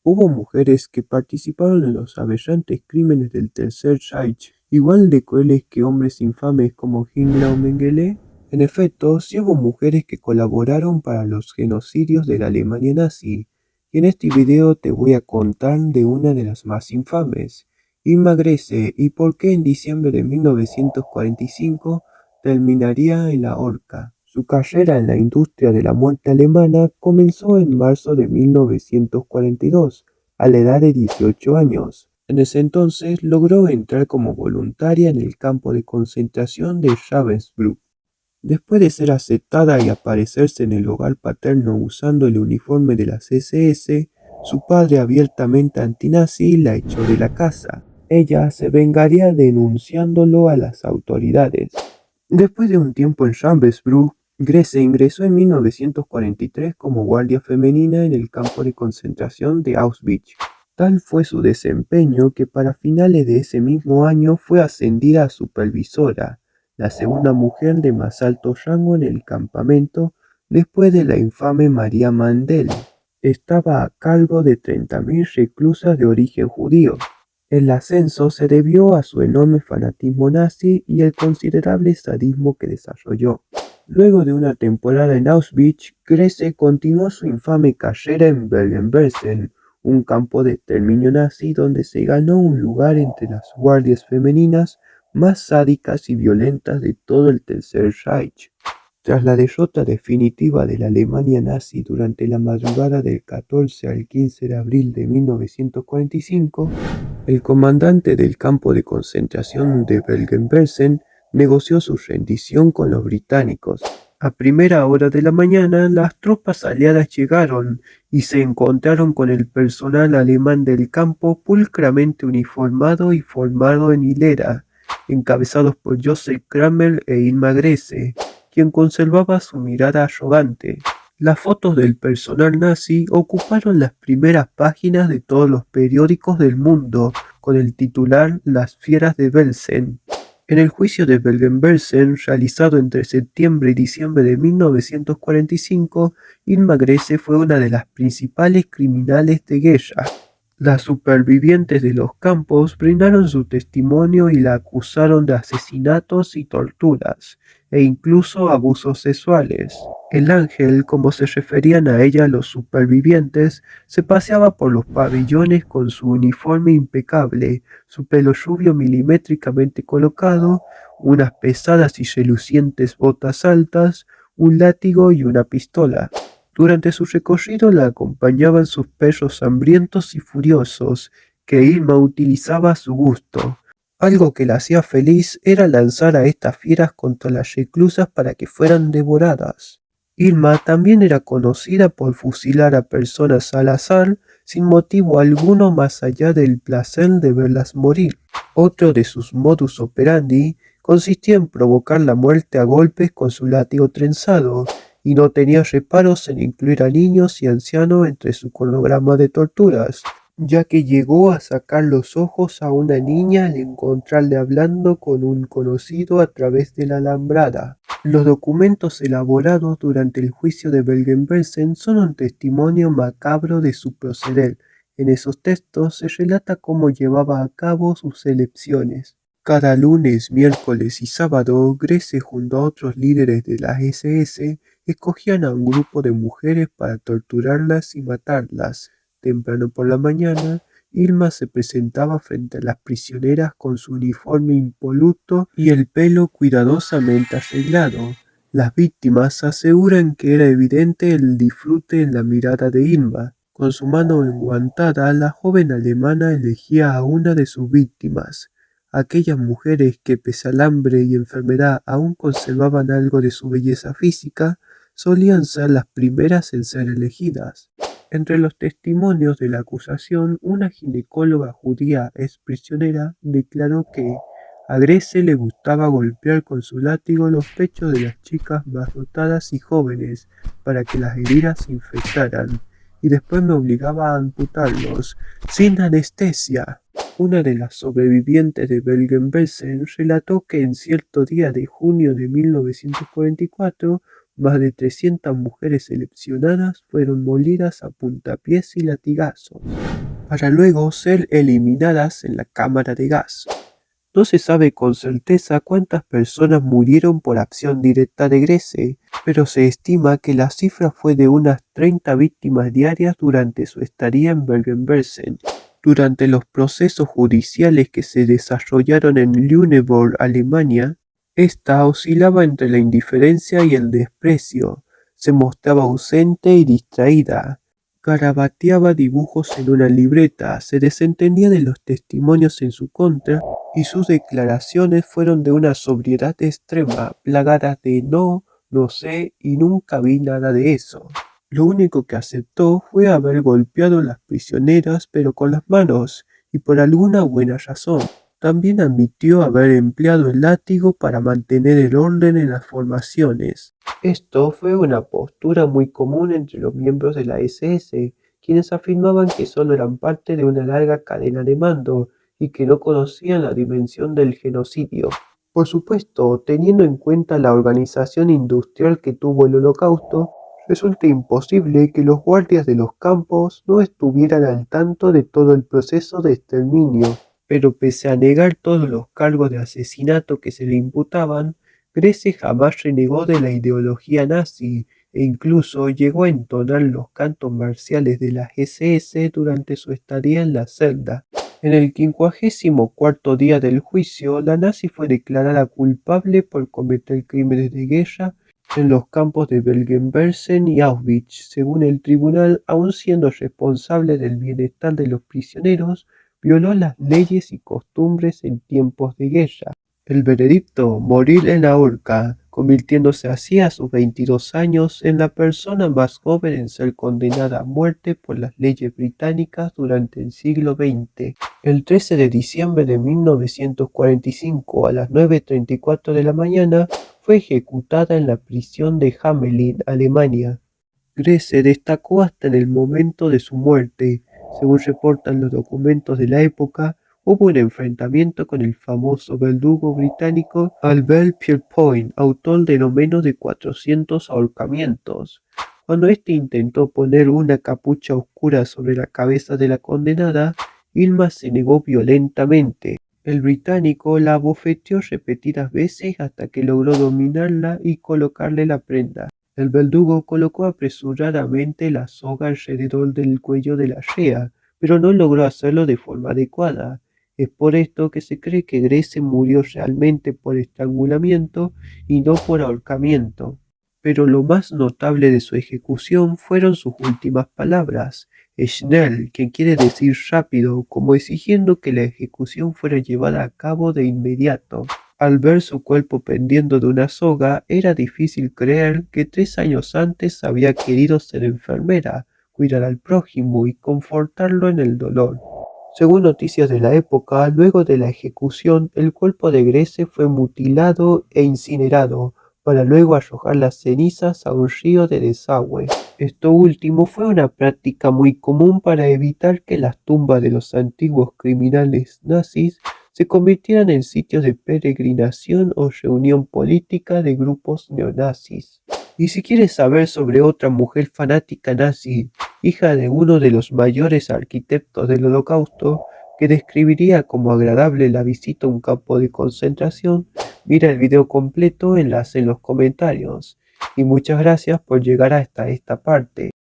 Hubo mujeres que participaron en los aberrantes crímenes del Tercer Reich, igual de crueles que hombres infames como Himmler o Mengele. En efecto, sí hubo mujeres que colaboraron para los genocidios de la Alemania nazi, y en este video te voy a contar de una de las más infames, Irma Grese, y por qué en diciembre de 1945 terminaría en la horca. Su carrera en la industria de la muerte alemana comenzó en marzo de 1942, a la edad de 18 años. En ese entonces logró entrar como voluntaria en el campo de concentración de Ravensbrück. Después de ser aceptada y aparecerse en el hogar paterno usando el uniforme de las SS, su padre, abiertamente antinazi, la echó de la casa. Ella se vengaría denunciándolo a las autoridades. Después de un tiempo en Ravensbrück, Grese ingresó en 1943 como guardia femenina en el campo de concentración de Auschwitz. Tal fue su desempeño que para finales de ese mismo año fue ascendida a supervisora, la segunda mujer de más alto rango en el campamento después de la infame María Mandel. Estaba a cargo de 30.000 reclusas de origen judío. El ascenso se debió a su enorme fanatismo nazi y el considerable sadismo que desarrolló. Luego de una temporada en Auschwitz, Grese continuó su infame carrera en Bergen-Belsen, un campo de exterminio nazi donde se ganó un lugar entre las guardias femeninas más sádicas y violentas de todo el Tercer Reich. Tras la derrota definitiva de la Alemania nazi durante la madrugada del 14 al 15 de abril de 1945, el comandante del campo de concentración de Bergen-Belsen negoció su rendición con los británicos. A primera hora de la mañana, las tropas aliadas llegaron y se encontraron con el personal alemán del campo pulcramente uniformado y formado en hilera, encabezados por Josef Kramer e Irma Grese, quien conservaba su mirada arrogante. Las fotos del personal nazi ocuparon las primeras páginas de todos los periódicos del mundo, con el titular "Las fieras de Belsen". En el juicio de Bergen-Belsen, realizado entre septiembre y diciembre de 1945, Irma Grese fue una de las principales criminales de guerra. Las supervivientes de los campos brindaron su testimonio y la acusaron de asesinatos y torturas, e incluso abusos sexuales. El ángel, como se referían a ella los supervivientes, se paseaba por los pabellones con su uniforme impecable, su pelo rubio milimétricamente colocado, unas pesadas y relucientes botas altas, un látigo y una pistola. Durante su recorrido la acompañaban sus perros hambrientos y furiosos, que Irma utilizaba a su gusto. Algo que la hacía feliz era lanzar a estas fieras contra las reclusas para que fueran devoradas. Irma también era conocida por fusilar a personas al azar sin motivo alguno más allá del placer de verlas morir. Otro de sus modus operandi consistía en provocar la muerte a golpes con su látigo trenzado, y no tenía reparos en incluir a niños y ancianos entre su cronograma de torturas, ya que llegó a sacar los ojos a una niña al encontrarle hablando con un conocido a través de la alambrada. Los documentos elaborados durante el juicio de Bergen-Belsen son un testimonio macabro de su proceder. En esos textos se relata cómo llevaba a cabo sus elecciones. Cada lunes, miércoles y sábado, Grese junto a otros líderes de la SS escogían a un grupo de mujeres para torturarlas y matarlas. Temprano por la mañana, Irma se presentaba frente a las prisioneras con su uniforme impoluto y el pelo cuidadosamente arreglado. Las víctimas aseguran que era evidente el disfrute en la mirada de Irma. Con su mano enguantada, la joven alemana elegía a una de sus víctimas. Aquellas mujeres que, pese al hambre y enfermedad, aún conservaban algo de su belleza física, solían ser las primeras en ser elegidas. Entre los testimonios de la acusación, una ginecóloga judía ex prisionera declaró que a Grese le gustaba golpear con su látigo los pechos de las chicas más dotadas y jóvenes para que las heridas se infectaran, y después me obligaba a amputarlos, sin anestesia. Una de las sobrevivientes de Bergen-Belsen relató que en cierto día de junio de 1944 Más de 300 mujeres seleccionadas fueron molidas a puntapiés y latigazos, para luego ser eliminadas en la cámara de gas. No se sabe con certeza cuántas personas murieron por acción directa de Grace, pero se estima que la cifra fue de unas 30 víctimas diarias durante su estadía en Bergen-Belsen. Durante los procesos judiciales que se desarrollaron en Lüneburg, Alemania, esta oscilaba entre la indiferencia y el desprecio. Se mostraba ausente y distraída. Garabateaba dibujos en una libreta, se desentendía de los testimonios en su contra y sus declaraciones fueron de una sobriedad extrema, plagadas de no sé y nunca vi nada de eso. Lo único que aceptó fue haber golpeado a las prisioneras pero con las manos y por alguna buena razón. También admitió haber empleado el látigo para mantener el orden en las formaciones. Esto fue una postura muy común entre los miembros de la SS, quienes afirmaban que solo eran parte de una larga cadena de mando y que no conocían la dimensión del genocidio. Por supuesto, teniendo en cuenta la organización industrial que tuvo el Holocausto, resulta imposible que los guardias de los campos no estuvieran al tanto de todo el proceso de exterminio. Pero pese a negar todos los cargos de asesinato que se le imputaban, Grace jamás renegó de la ideología nazi e incluso llegó a entonar los cantos marciales de la SS durante su estadía en la celda. En el 54º día del juicio, la nazi fue declarada culpable por cometer crímenes de guerra en los campos de Bergen-Belsen y Auschwitz. Según el tribunal, aun siendo responsable del bienestar de los prisioneros, violó las leyes y costumbres en tiempos de guerra. El veredicto: morir en la horca, convirtiéndose así a sus 22 años en la persona más joven en ser condenada a muerte por las leyes británicas durante el siglo XX. El 13 de diciembre de 1945 a las 9:34 de la mañana fue ejecutada en la prisión de Hamelin, Alemania. Grace destacó hasta en el momento de su muerte. Según reportan los documentos de la época, hubo un enfrentamiento con el famoso verdugo británico Albert Pierrepoint, autor de no menos de 400 ahorcamientos. Cuando éste intentó poner una capucha oscura sobre la cabeza de la condenada, Irma se negó violentamente. El británico la abofeteó repetidas veces hasta que logró dominarla y colocarle la prenda. El verdugo colocó apresuradamente la soga alrededor del cuello de la rea, pero no logró hacerlo de forma adecuada. Es por esto que se cree que Grace murió realmente por estrangulamiento y no por ahorcamiento. Pero lo más notable de su ejecución fueron sus últimas palabras, schnell, que quiere decir rápido, como exigiendo que la ejecución fuera llevada a cabo de inmediato. Al ver su cuerpo pendiendo de una soga, era difícil creer que 3 años antes había querido ser enfermera, cuidar al prójimo y confortarlo en el dolor. Según noticias de la época, luego de la ejecución, el cuerpo de Grace fue mutilado e incinerado, para luego arrojar las cenizas a un río de desagüe. Esto último fue una práctica muy común para evitar que las tumbas de los antiguos criminales nazis se convirtieran en sitios de peregrinación o reunión política de grupos neonazis. Y si quieres saber sobre otra mujer fanática nazi, hija de uno de los mayores arquitectos del Holocausto, que describiría como agradable la visita a un campo de concentración, mira el video completo, enlace en los comentarios. Y muchas gracias por llegar hasta esta parte.